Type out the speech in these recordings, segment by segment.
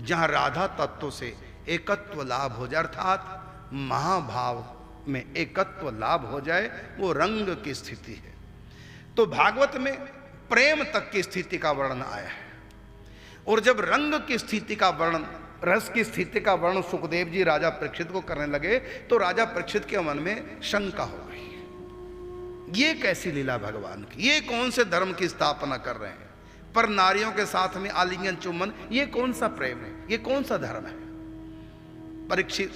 जहां राधा तत्व से एकत्व लाभ हो जाए, अर्थात महाभाव में एकत्व लाभ हो जाए, वो रंग की स्थिति है। तो भागवत में प्रेम तक की स्थिति का वर्णन आया है, और जब रंग की स्थिति का वर्णन, रस की स्थिति का वर्णन सुखदेव जी राजा परीक्षित को करने लगे, तो राजा परीक्षित के मन में शंका हो गई, ये कैसी लीला भगवान की, ये कौन से धर्म की स्थापना कर रहे हैं, पर नारियों के साथ में आलिंगन चुम्बन, ये कौन सा प्रेम है, ये कौन सा धर्म है। परीक्षित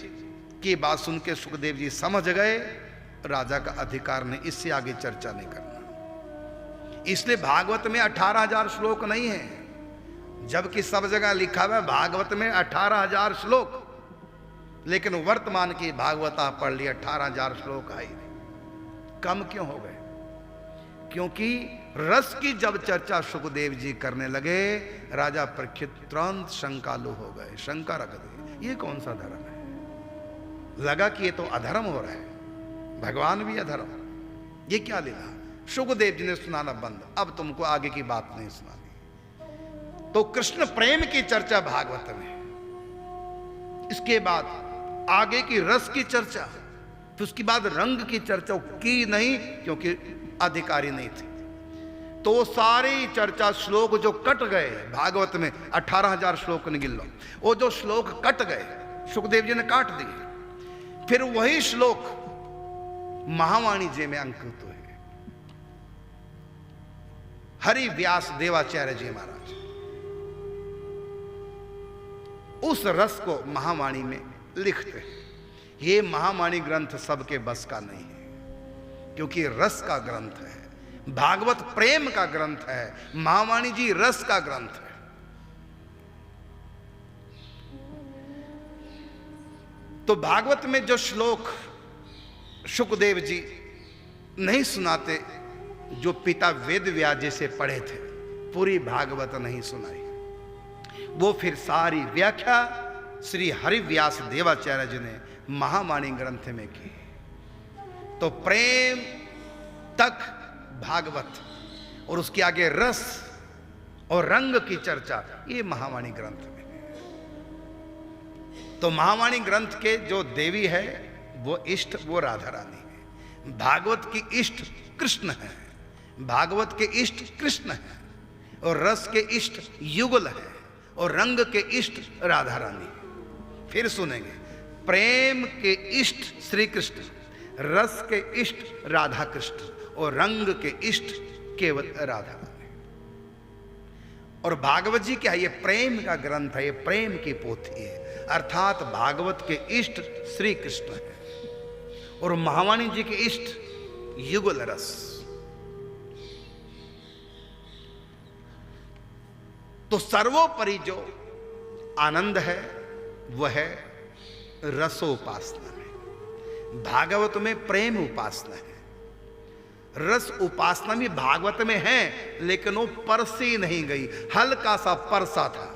की बात सुन के सुखदेव जी समझ गए राजा का अधिकार नहीं, इससे आगे चर्चा नहीं करना। इसलिए भागवत में 18,000 श्लोक नहीं है, जबकि सब जगह लिखा हुआ है भागवत में 18,000 श्लोक, लेकिन वर्तमान की भागवता पढ़ ली 18,000 श्लोक आई, कम क्यों हो गए? क्योंकि रस की जब चर्चा सुखदेव जी करने लगे, राजा परीक्षित तुरंत शंकालु हो गए, शंका रख दी, ये कौन सा धर्म है, लगा कि ये तो अधर्म हो रहा है, भगवान भी अधर्म, ये क्या लीला। सुखदेव जी ने सुनाना बंद, अब तुमको आगे की बात नहीं सुनानी। तो कृष्ण प्रेम की चर्चा भागवत में, इसके बाद आगे की रस की चर्चा, तो उसके बाद रंग की चर्चा की नहीं, क्योंकि अधिकारी नहीं थे। तो सारी चर्चा श्लोक जो कट गए भागवत में, 18,000 श्लोक निगिल लो, वो जो श्लोक कट गए सुखदेव जी ने काट दिए, फिर वही श्लोक महावाणी जी में अंकित हुए। हरि व्यास देवाचार्य जी महाराज उस रस को महावाणी में लिखते हैं। ये महावाणी ग्रंथ सबके बस का नहीं है, क्योंकि रस का ग्रंथ है, भागवत प्रेम का ग्रंथ है, महावाणी जी रस का ग्रंथ है। तो भागवत में जो श्लोक सुखदेव जी नहीं सुनाते, जो पिता वेद व्यास जी से पढ़े थे, पूरी भागवत नहीं सुनाई, वो फिर सारी व्याख्या श्री हरिव्यास देवाचार्य जी ने महावाणी ग्रंथ में की। तो प्रेम तक भागवत और उसके आगे रस और रंग की चर्चा, ये महावाणी ग्रंथ में है। तो महावाणी ग्रंथ के जो देवी है वो इष्ट, वो राधा रानी है। भागवत की इष्ट कृष्ण है, भागवत के इष्ट कृष्ण है, और रस के इष्ट युगल है, और रंग के इष्ट राधा रानी। फिर सुनेंगे, प्रेम के इष्ट श्री कृष्ण, रस के इष्ट राधा कृष्ण, और रंग के इष्ट केवल राधा रानी। और भागवत जी क्या है? ये प्रेम का ग्रंथ है, ये प्रेम की पोथी है, अर्थात भागवत के इष्ट श्री कृष्ण है, और महावाणी जी के इष्ट युगल रस। तो सर्वोपरि जो आनंद है वह है रसोपासना में। भागवत में प्रेम उपासना है, रस उपासना भी भागवत में है, लेकिन वो परसी नहीं गई, हल्का सा परसा था।